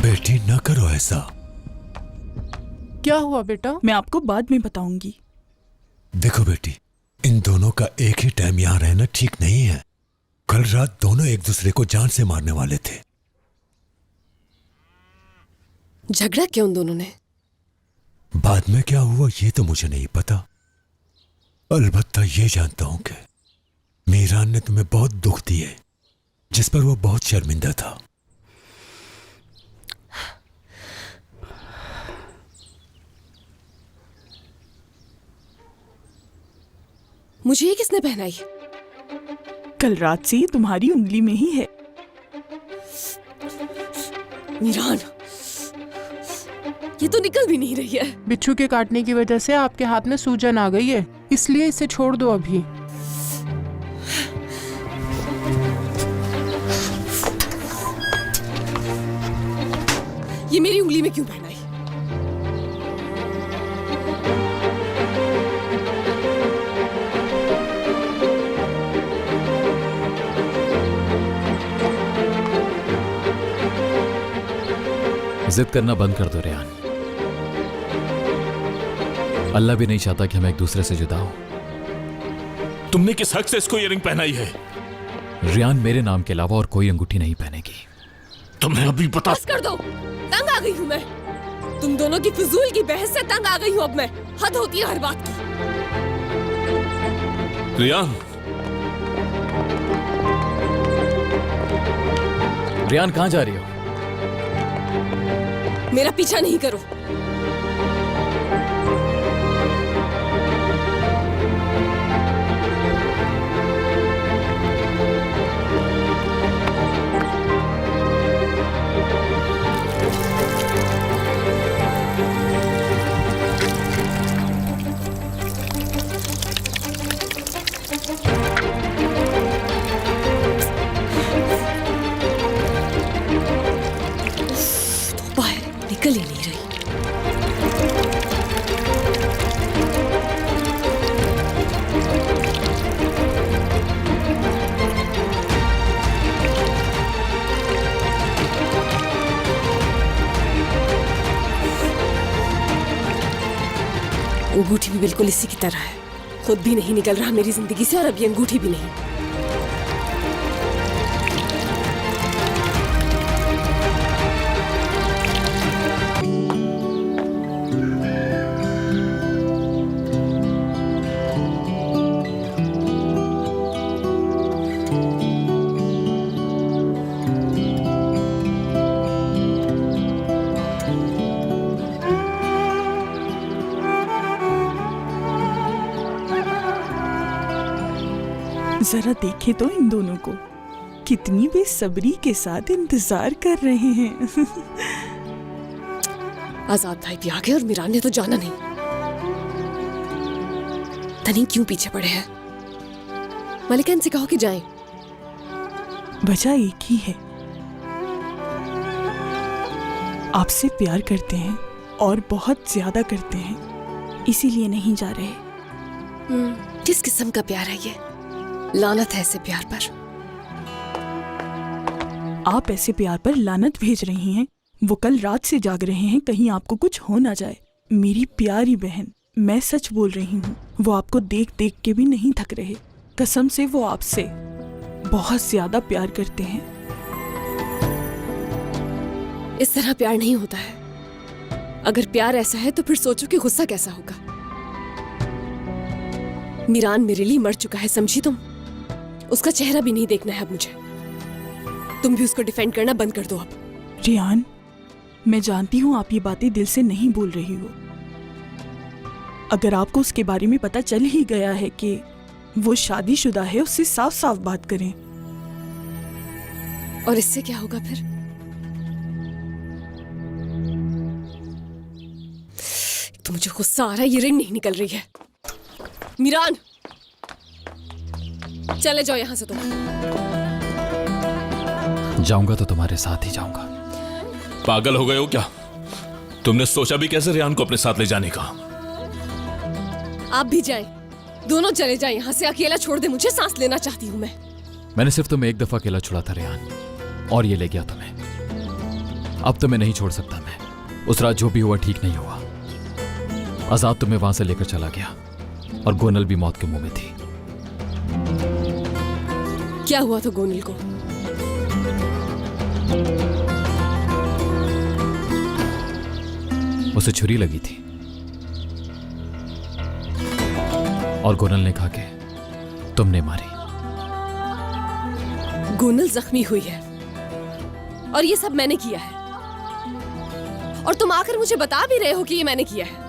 बेटी न करो ऐसा। क्या हुआ बेटा? मैं आपको बाद में बताऊंगी। देखो बेटी, इन दोनों का एक ही टाइम यहाँ रहना ठीक नहीं है। कल रात दोनों एक दूसरे को जान से मारने वाले थे। झगड़ा क्यों उन दोनों ने? बाद में क्या हुआ ये तो मुझे नहीं पता। अलबत्ता ये जानता हूं कि मीरान ने तुम्हें बहुत दुख दिए, जिस पर वो बहुत शर्मिंदा था। मुझे ये किसने पहनाई? कल रात से ये तुम्हारी उंगली में ही है। मीरान, ये तो निकल भी नहीं रही है। बिच्छू के काटने की वजह से आपके हाथ में सूजन आ गई है, इसलिए इसे छोड़ दो अभी। ये मेरी उंगली में क्यों पहनाई? जिद करना बंद कर दो रेहान। अल्लाह भी नहीं चाहता कि हम एक दूसरे से जुदा हो। तुमने किस हक से इसको इयररिंग पहनाई है? रेहान मेरे नाम के अलावा और कोई अंगूठी नहीं पहनेगी। तुम्हें अभी बता। बस कर दो, तंग आ गई हूँ मैं। तुम दोनों की फिजूल की बहस से तंग आ गई हूँ अब मैं। हद होती है हर बात की। रेहान, रेहान कहां जा रही हो? मेरा पीछा नहीं करो। निकल ही नहीं रही। अंगूठी भी बिल्कुल इसी की तरह है, खुद भी नहीं निकल रहा मेरी जिंदगी से और अब ये अंगूठी भी नहीं। जरा देखे तो इन दोनों को, कितनी बेसब्री के साथ इंतजार कर रहे हैं। आजाद भाई भी आ गए और मीरान ने तो जाना नहीं। तनी क्यों पीछे पड़े हैं? मलिका इनसे कहो कि जाएं। वजह एक ही है, आपसे प्यार करते हैं और बहुत ज्यादा करते हैं, इसीलिए नहीं जा रहे। किस किस्म का प्यार है ये? लानत है ऐसे प्यार पर। आप ऐसे प्यार पर लानत भेज रही हैं। वो कल रात से जाग रहे हैं, कहीं आपको कुछ हो ना जाए। मेरी प्यारी बहन, मैं सच बोल रही हूँ, वो आपको देख देख के भी नहीं थक रहे। कसम से वो आपसे बहुत ज्यादा प्यार करते हैं। इस तरह प्यार नहीं होता है। अगर प्यार ऐसा है तो फिर सोचो कि गुस्सा कैसा होगा। मीरान मेरे लिए मर चुका है, समझी तुम? उसका चेहरा भी नहीं देखना है अब मुझे। तुम भी उसको डिफेंड करना बंद कर दो अब। रेहान, मैं जानती हूँ आप ये बातें दिल से नहीं बोल रही हो। अगर आपको उसके बारे में पता चल ही गया है कि वो शादीशुदा है, उससे साफ साफ बात करें। और इससे क्या होगा फिर? तो मुझे गुस्सा आ रहा है, ये रिंग नहीं निकल रही है। मीरान, चले जाओ यहां से तुम। जाऊंगा तो तुम्हारे साथ ही जाऊंगा। पागल हो गए हो क्या? तुमने सोचा भी कैसे रेहान को अपने साथ ले जाने का? आप भी जाएं, दोनों चले जाएं यहां से। अकेला छोड़ दे मुझे, सांस लेना चाहती हूं मैं। मैंने सिर्फ तुम्हें एक दफा अकेला छोड़ा था रेहान, और ये ले गया तुम्हें। अब तो मैं नहीं छोड़ सकता। मैं उस रात जो भी हुआ ठीक नहीं हुआ। आजाद तुम्हें वहां से लेकर चला गया और गोनल भी मौत के मुंह में थी। क्या हुआ था गोनल को? उसे छुरी लगी थी और गोनल ने कहा कि तुमने मारी। गोनल जख्मी हुई है और ये सब मैंने किया है, और तुम आकर मुझे बता भी रहे हो कि ये मैंने किया है।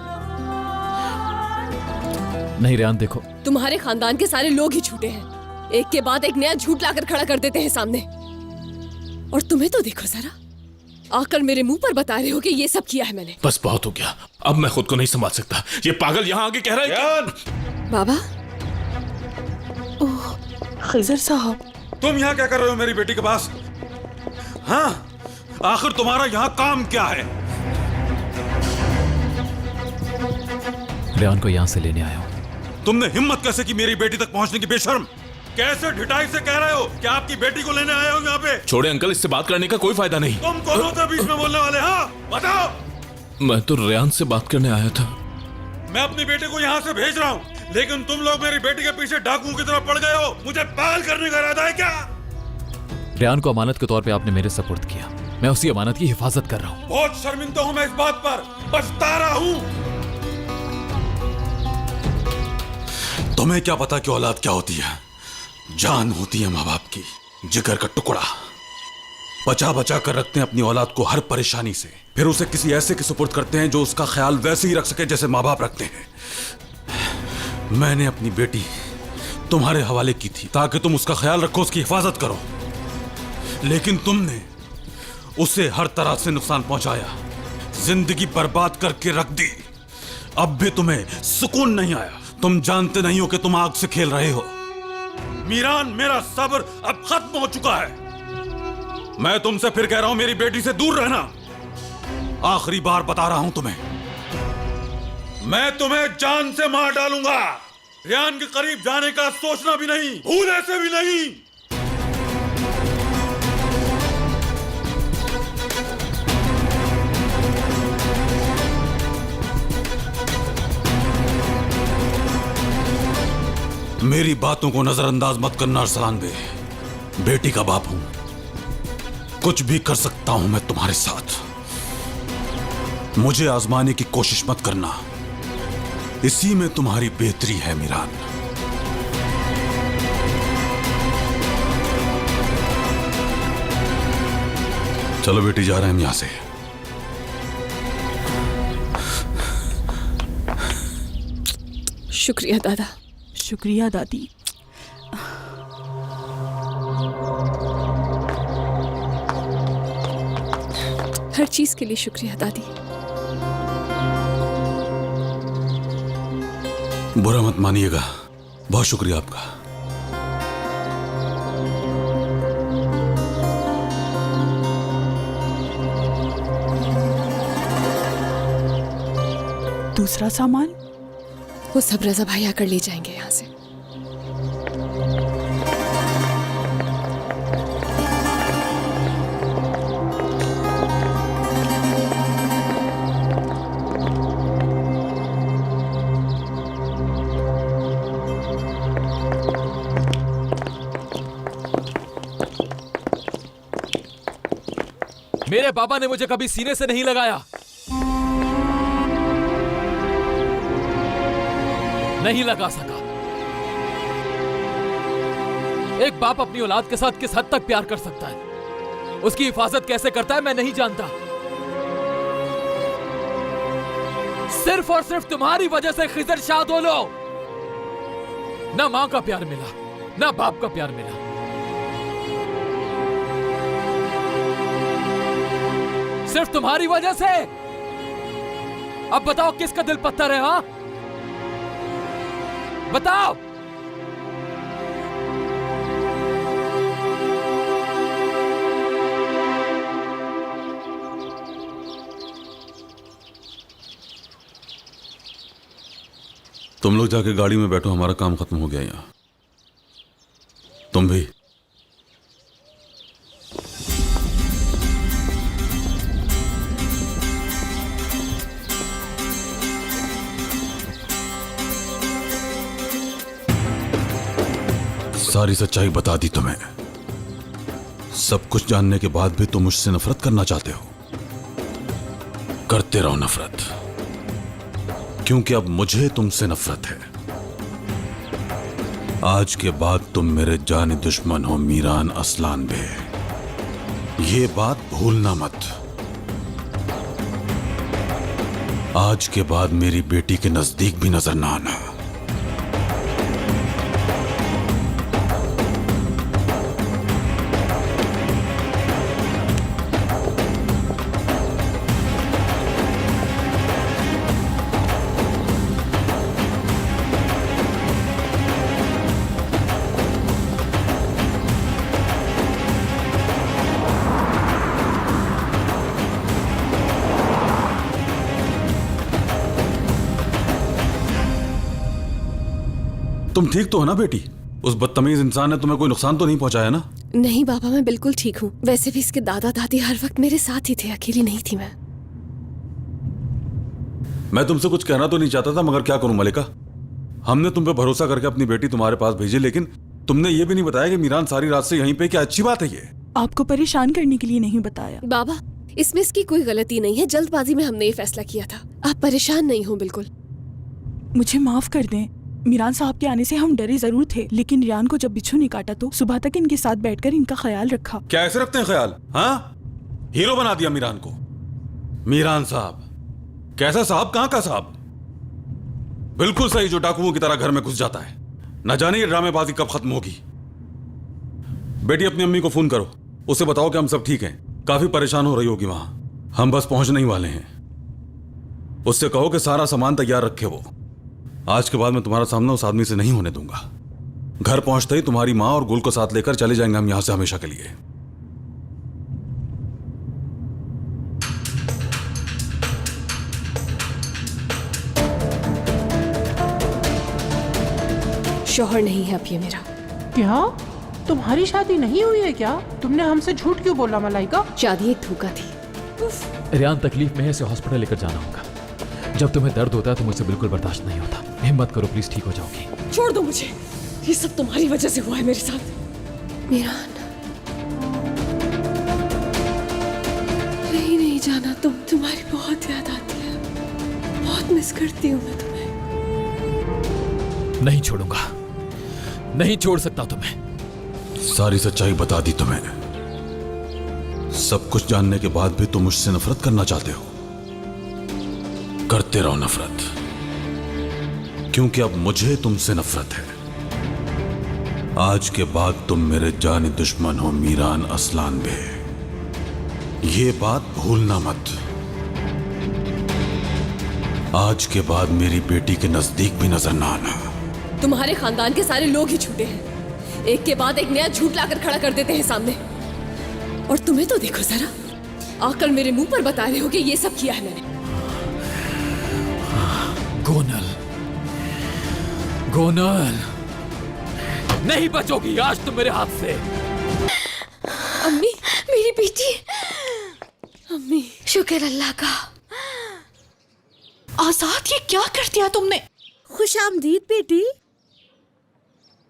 नहीं रेहान, देखो, तुम्हारे खानदान के सारे लोग ही झूठे हैं। एक के बाद एक नया झूठ लाकर खड़ा कर देते हैं सामने। और तुम्हें तो देखो जरा, आकर मेरे मुंह पर बता रहे हो कि ये सब किया है मैंने। बस बहुत हो गया, अब मैं खुद को नहीं संभाल सकता। ये पागल यहाँ आगे कह रहा है कि... बाबा, ओह खिजर साहब, तुम यहाँ क्या कर रहे हो मेरी बेटी के पास? हाँ, आखिर तुम्हारा यहाँ काम क्या है? रेहान को यहां से लेने आया हूं। तुमने हिम्मत कैसे की मेरी बेटी तक पहुंचने की? बेशर्म! कैसे ढिठाई से कह रहे हो कि आपकी बेटी को लेने आए हो यहाँ पे? छोड़े अंकल, इससे बात करने का कोई फायदा नहीं। तुम कौन होते बीच में बोलने वाले? हाँ बताओ। मैं तो रेहान से बात करने आया था। मैं अपनी बेटी को यहाँ से भेज रहा हूँ, लेकिन तुम लोग मेरी बेटी के पीछे डाकुओं की तरह पड़ गए हो। मुझे पागल करने का इरादा है क्या? रेहान को अमानत के तौर पे आपने मेरे सपुर्द किया। मैं उसी अमानत की हिफाजत कर रहा हूं। बहुत शर्मिंदा हूँ मैं इस बात पर, पछता रहा हूँ। तुम्हें क्या पता कि औलाद क्या होती है? जान होती है माँ बाप की, जिगर का टुकड़ा। बचा बचा कर रखते हैं अपनी औलाद को हर परेशानी से, फिर उसे किसी ऐसे के सुपुर्द करते हैं जो उसका ख्याल वैसे ही रख सके जैसे माँ बाप रखते हैं। मैंने अपनी बेटी तुम्हारे हवाले की थी ताकि तुम उसका ख्याल रखो, उसकी हिफाजत करो, लेकिन तुमने उसे हर तरह से नुकसान पहुंचाया, जिंदगी बर्बाद करके रख दी। अब भी तुम्हें सुकून नहीं आया। तुम जानते नहीं हो कि तुम आग से खेल रहे हो। मीरान, मेरा सब्र अब खत्म हो चुका है। मैं तुमसे फिर कह रहा हूं, मेरी बेटी से दूर रहना। आखिरी बार बता रहा हूं तुम्हें, मैं तुम्हें जान से मार डालूंगा। रेहान के करीब जाने का सोचना भी नहीं, भूले से भी नहीं। मेरी बातों को नजरअंदाज मत करना अरसलान बे। बेटी का बाप हूं, कुछ भी कर सकता हूं मैं तुम्हारे साथ। मुझे आजमाने की कोशिश मत करना, इसी में तुम्हारी बेहतरी है मीरान। चलो बेटी, जा रहे हैं हम यहां से। शुक्रिया दादा। शुक्रिया दादी। हर चीज के लिए शुक्रिया दादी। बुरा मत मानिएगा, बहुत शुक्रिया आपका। दूसरा सामान वो सब रजा भाई आकर ले जाएंगे यहाँ से। मेरे बाबा ने मुझे कभी सीने से नहीं लगाया, नहीं लगा सका। एक बाप अपनी औलाद के साथ किस हद तक प्यार कर सकता है, उसकी हिफाजत कैसे करता है, मैं नहीं जानता। सिर्फ और सिर्फ तुम्हारी वजह से खिजर शाद हो लो। ना मां का प्यार मिला, ना बाप का प्यार मिला। सिर्फ तुम्हारी वजह से। अब बताओ किसका दिल पत्थर है? हाँ बताओ। तुम लोग जाके गाड़ी में बैठो, हमारा काम खत्म हो गया यहाँ। तुम भी। सारी सच्चाई बता दी तुम्हें। सब कुछ जानने के बाद भी तुम मुझसे नफरत करना चाहते हो। करते रहो नफरत, क्योंकि अब मुझे तुमसे नफरत है। आज के बाद तुम मेरे जानी दुश्मन हो मीरान असलान बे, ये बात भूलना मत। आज के बाद मेरी बेटी के नजदीक भी नजर ना आना। तुम ठीक तो हो ना बेटी? उस बदतमीज इंसान ने तुम्हें कोई नुकसान तो नहीं पहुंचाया ना? नहीं बाबा, मैं बिल्कुल ठीक हूँ। वैसे भी इसके दादा दादी हर वक्त मेरे साथ ही थे, अकेली नहीं थी मैं। मैं तुमसे कुछ कहना तो नहीं चाहता था, मगर क्या करूं मलिका। हमने तुम पे भरोसा करके अपनी बेटी तुम्हारे पास भेजी, लेकिन तुमने ये भी नहीं बताया कि मीरान सारी रात से यहीं पे। क्या अच्छी बात है ये? आपको परेशान करने के लिए नहीं बताया। बाबा, इसमें इसकी कोई गलती नहीं है। जल्दबाजी में हमने ये फैसला किया था। आप परेशान नहीं हो बिल्कुल। मुझे माफ कर दें। मीरान साहब के आने से हम डरे जरूर थे, लेकिन रियान को जब बिच्छू ने काटा तो सुबह तक इनके साथ बैठकर इनका ख्याल रखा। क्या ऐसे रखते हैं ख्याल? हाँ, हीरो बना दिया मीरान को। मीरान साहब कैसा साहब? कहां का साहब? बिल्कुल सही, जो डाकुओं की तरह घर में घुस जाता है। न जाने ये ड्रामेबाजी कब खत्म होगी। बेटी, अपनी अम्मी को फोन करो, उसे बताओ कि हम सब ठीक हैं। काफी परेशान हो रही होगी वहां। हम बस पहुंचने ही वाले हैं। उससे कहो कि सारा सामान तैयार रखे वो। आज के बाद मैं तुम्हारा सामना उस आदमी से नहीं होने दूंगा। घर पहुंचते ही तुम्हारी माँ और गुल को साथ लेकर चले जाएंगे हम यहां से हमेशा के लिए। शौहर नहीं है अब ये मेरा। क्या तुम्हारी शादी नहीं हुई है क्या? तुमने हमसे झूठ क्यों बोला मलाइका? शादी एक धोखा थी। रियान तकलीफ में है, इसे हॉस्पिटल लेकर जाना होगा। जब तुम्हें दर्द होता है तो मुझसे बिल्कुल बर्दाश्त नहीं होता। हिम्मत करो प्लीज, ठीक हो जाओगी। छोड़ दो मुझे, ये सब तुम्हारी वजह से हुआ है मेरे साथ। मीरान, नहीं जाना। तुम्हारी बहुत याद आती है, बहुत मिस करती हूँ मैं तुम्हें। नहीं छोड़ूंगा, नहीं छोड़ सकता तुम्हें। सारी सच्चाई बता दी तुम्हें। सब कुछ जानने के बाद भी तुम मुझसे नफरत करना चाहते हो। करते रहो नफरत, क्योंकि अब मुझे तुमसे नफरत है। आज के बाद तुम मेरे जानी दुश्मन हो मीरान असलान बे, ये बात भूलना मत। आज के बाद मेरी बेटी के नजदीक भी नजर ना आना। तुम्हारे खानदान के सारे लोग ही झूठे हैं। एक के बाद एक नया झूठ लाकर खड़ा कर देते हैं सामने। और तुम्हें तो देखो जरा, आकर मेरे मुंह पर बता रहे हो कि ये सब किया है मैंने। गोनल, गोनल, नहीं बचोगी आज तुम मेरे हाथ से। अम्मी, मेरी बेटी। अम्मी, शुक्र अल्लाह का। आजाद, ये क्या कर दिया तुमने? खुश आमदीद बेटी।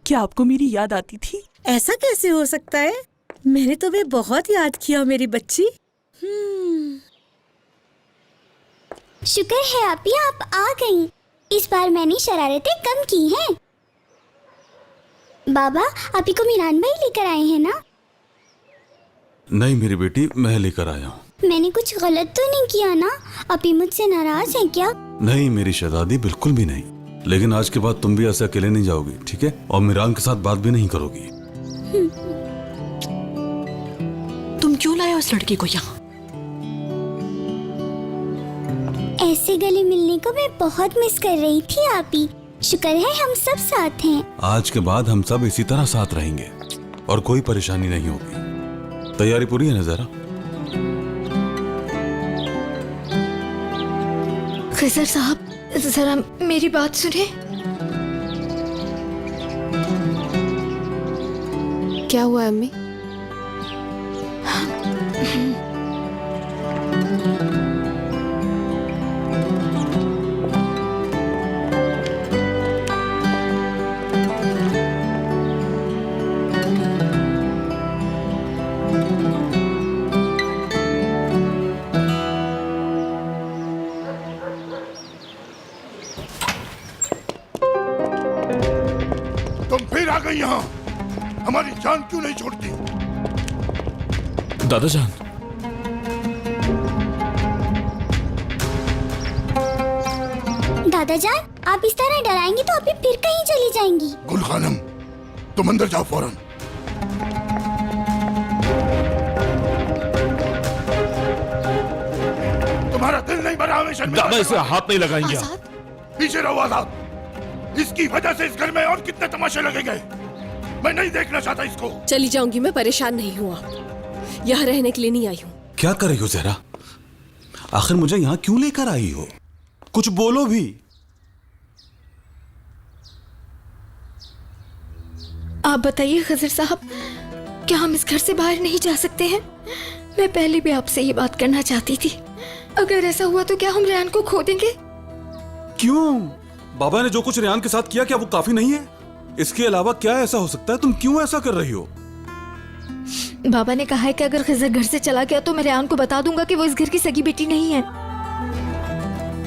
क्या आपको मेरी याद आती थी? ऐसा कैसे हो सकता है? मैंने तुम्हें बहुत याद किया मेरी बच्ची। शुक्र है आपी, आप आ गई। इस बार मैंने शरारतें कम की हैं। बाबा, आपी को मीरान भाई लेकर आए हैं ना? नहीं मेरी बेटी, मैं लेकर आया हूँ। मैंने कुछ गलत तो नहीं किया ना? आपी मुझसे नाराज हैं क्या? नहीं मेरी शहजादी, बिल्कुल भी नहीं। लेकिन आज के बाद तुम भी ऐसे अकेले नहीं जाओगी, ठीक है? और मीरान के साथ बात भी नहीं करोगी। तुम क्यों लाए उस लड़की को यहाँ? ऐसे गले मिलने को मैं बहुत मिस कर रही थी आपी। शुक्र है हम सब साथ हैं। आज के बाद हम सब इसी तरह साथ रहेंगे और कोई परेशानी नहीं होगी। तैयारी पूरी है ना? जरा खिजर साहब, जरा मेरी बात सुने। क्या हुआ अम्मी? यहाँ? हमारी जान क्यों नहीं छोड़ती? दादाजान, दादाजान, आप इस तरह डराएंगी तो अभी फिर कहीं चली जाएंगी। गुल खानम, तुम अंदर जाओ फौरन। तुम्हारा दिल नहीं भरा हमें शर्मिंदा? दादा इसे हाथ नहीं लगाएंगे आप। पीछे रहो आजाद। इसकी वजह से इस घर में और कितने तमाशे लगेंगे। मैं नहीं देखना चाहता इसको। चली जाऊंगी, मैं परेशान नहीं हूँ। आप यहाँ रहने के लिए नहीं आई हूँ। क्या कर रही हो जहरा? आखिर मुझे यहाँ क्यों लेकर आई हो? कुछ बोलो भी। आप बताइए खजर साहब, क्या हम इस घर से बाहर नहीं जा सकते हैं? मैं पहले भी आपसे ये बात करना चाहती थी। अगर ऐसा हुआ तो क्या हम रेहान को खो देंगे? क्यों? बाबा ने जो कुछ रेहान के साथ किया, क्या वो काफी नहीं है? इसके अलावा क्या ऐसा हो सकता है? तुम क्यों ऐसा कर रही हो? बाबा ने कहा है कि अगर खजर घर से चला गया तो मैं रेहान को बता दूंगा कि वो इस घर की सगी बेटी नहीं है।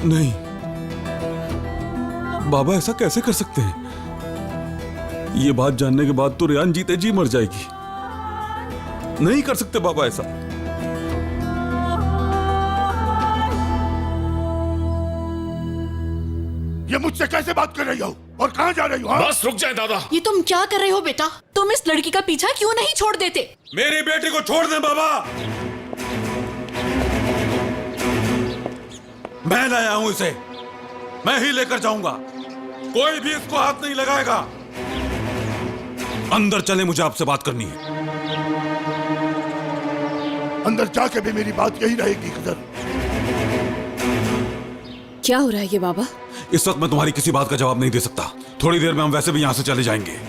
नहीं, बाबा ऐसा कैसे कर सकते हैं? ये बात जानने के बाद तो रेहान जीते जी मर जाएगी। नहीं कर सकते बाबा ऐसा। ये मुझसे कैसे बात कर रही हो और कहाँ जा रही हो? हाँ? बस रुक जाए दादा। ये तुम क्या कर रहे हो बेटा? तुम इस लड़की का पीछा क्यों नहीं छोड़ देते? मेरी बेटी को छोड़ दें बाबा। मैं लाया हूं इसे, मैं ही लेकर जाऊंगा। कोई भी इसको हाथ नहीं लगाएगा। अंदर चले, मुझे आपसे बात करनी है। अंदर जाके भी मेरी बात यही रहेगी खजर। क्या हो रहा है ये बाबा? इस वक्त मैं तुम्हारी किसी बात का जवाब नहीं दे सकता। थोड़ी देर में हम वैसे भी यहां से चले जाएंगे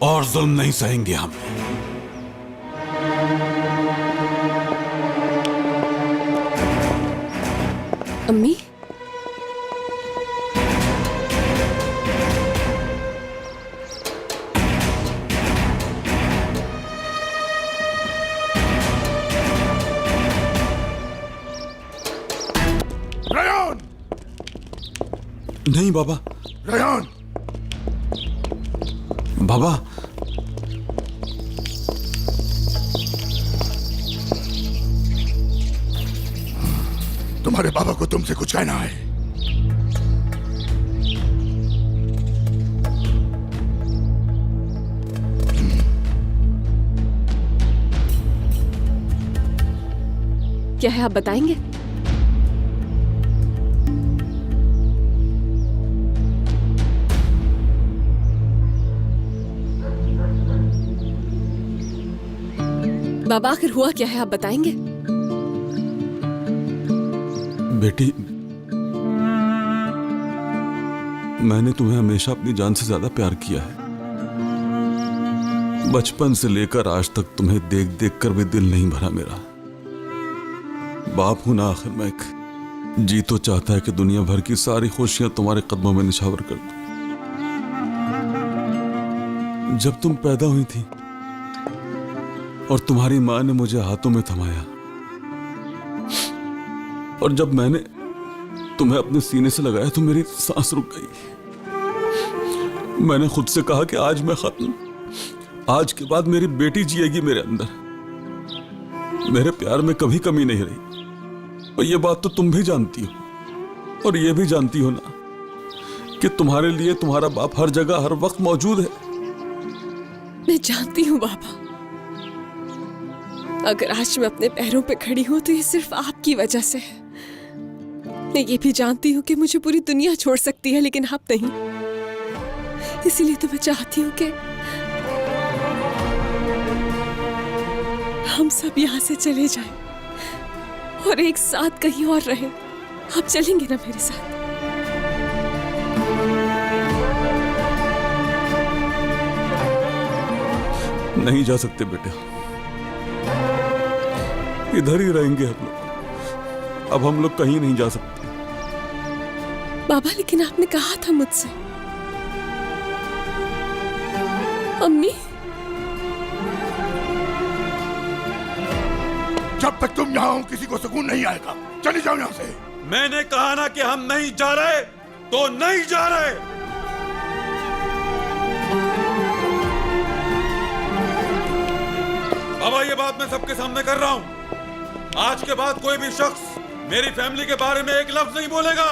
और जुल्म नहीं सहेंगे हम। अम्मी, रेहान! नहीं बाबा। रेहान! बाबा, तुम्हारे बाबा को तुमसे कुछ कहना है। क्या है आप बताएंगे? बाबा आखिर हुआ क्या है, आप बताएंगे? बेटी, मैंने तुम्हें हमेशा अपनी जान से ज्यादा प्यार किया है। बचपन से लेकर आज तक तुम्हें देख देख कर भी दिल नहीं भरा मेरा। बाप हूं ना आखिर मैं। जी तो चाहता है कि दुनिया भर की सारी खुशियां तुम्हारे कदमों में निछावर कर दूं। जब तुम पैदा हुई थी और तुम्हारी मां ने मुझे हाथों में थमाया और जब मैंने तुम्हें अपने सीने से लगाया तो मेरी सांस रुक गई। मैंने खुद से कहा कि आज मैं खत्म। आज के बाद मेरी बेटी जिएगी मेरे अंदर। मेरे प्यार में कभी कमी नहीं रही। और ये बात तो तुम भी जानती हो और ये भी जानती हो ना कि तुम्हारे लिए तुम्हारा बाप हर जगह हर वक्त मौजूद है। मैं जानती हूँ बाबा, अगर आज मैं अपने पैरों पे खड़ी हूँ तो ये सिर्फ आपकी वजह से है। मैं ये भी जानती हूँ कि मुझे पूरी दुनिया छोड़ सकती है लेकिन आप नहीं। इसीलिए तो मैं चाहती हूँ कि हम सब यहाँ से चले जाएं और एक साथ कहीं और रहें। आप चलेंगे ना मेरे साथ? नहीं जा सकते बेटे, इधर ही रहेंगे हम लोग। अब हम लोग कहीं नहीं जा सकते। बाबा लेकिन आपने कहा था मुझसे। अम्मी, जब तक तुम यहाँ हो किसी को सुकून नहीं आएगा। चले जाओ यहाँ से। मैंने कहा ना कि हम नहीं जा रहे तो नहीं जा रहे। बाबा ये बात मैं सबके सामने कर रहा हूँ। आज के बाद कोई भी शख्स मेरी फैमिली के बारे में एक लफ्ज नहीं बोलेगा।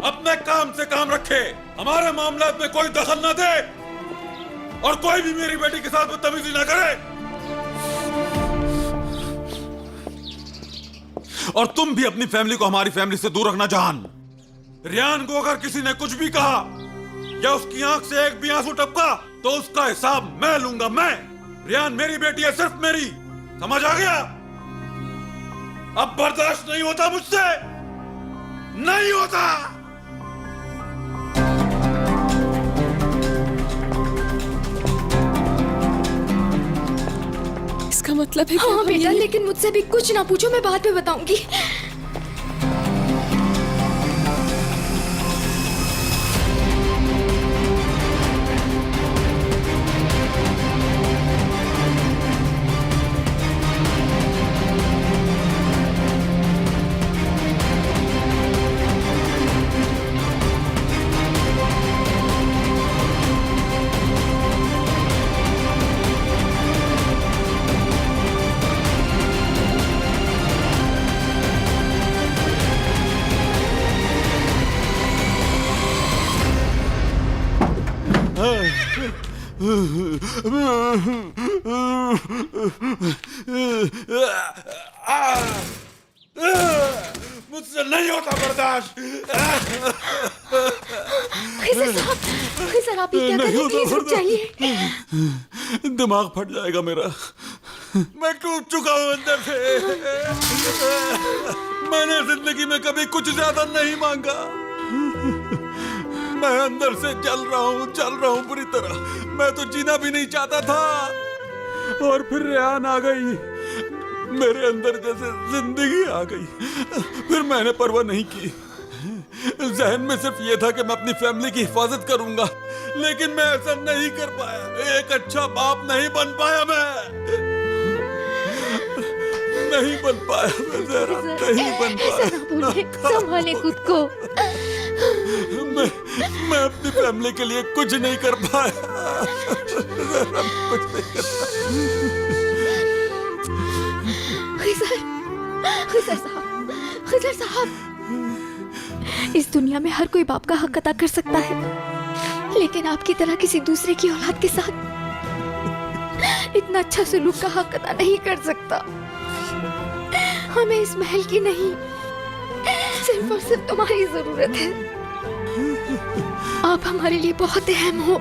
अपने काम से काम रखे, हमारे मामलात में कोई दखल ना दे और कोई भी मेरी बेटी के साथ बदतमीजी ना करे। और तुम भी अपनी फैमिली को हमारी फैमिली से दूर रखना जान। रियान को अगर किसी ने कुछ भी कहा या उसकी आंख से एक भी आंसू टपका तो उसका हिसाब मैं लूंगा। मैं, रियान मेरी बेटी है, सिर्फ मेरी। समझ आ गया? अब बर्दाश्त नहीं होता मुझसे, नहीं होता। इसका मतलब है कि हाँ बेटा, लेकिन मुझसे भी कुछ ना पूछो, मैं बाद में बताऊंगी। मुझसे नहीं होता बर्दाश्त। खिजर आप ये क्या कर रहे हैं? प्लीज रुक जाइए। दिमाग फट जाएगा मेरा। मैं टूट चुका हूं अंदर से। मैंने जिंदगी में कभी कुछ ज्यादा नहीं मांगा। मैं अंदर से जल रहा हूं बुरी तरह। मैं तो जीना भी नहीं चाहता था और फिर रियान आ गई, मेरे अंदर जैसे जिंदगी आ गई। फिर मैंने परवाह नहीं की। जहन में सिर्फ ये था कि मैं अपनी फैमिली की हिफाजत करूंगा, लेकिन मैं ऐसा नहीं कर पाया। एक अच्छा बाप नहीं बन पाया। मैं नहीं बन पाया। मैं जरा नहीं बन पाया। संभाले खुद को। मैं अपनी फैमिली के लिए कुछ नहीं कर पाया। कुछ नहीं कर पाया। खिजर साहब, इस दुनिया में हर कोई बाप का हक अदा कर सकता है, लेकिन आपकी तरह किसी दूसरे की औलाद के साथ इतना अच्छा सलूक का हक अदा नहीं कर सकता। हमें इस महल की नहीं, सिर्फ और सिर्फ तुम्हारी जरूरत है। आप हमारे लिए बहुत अहम हो।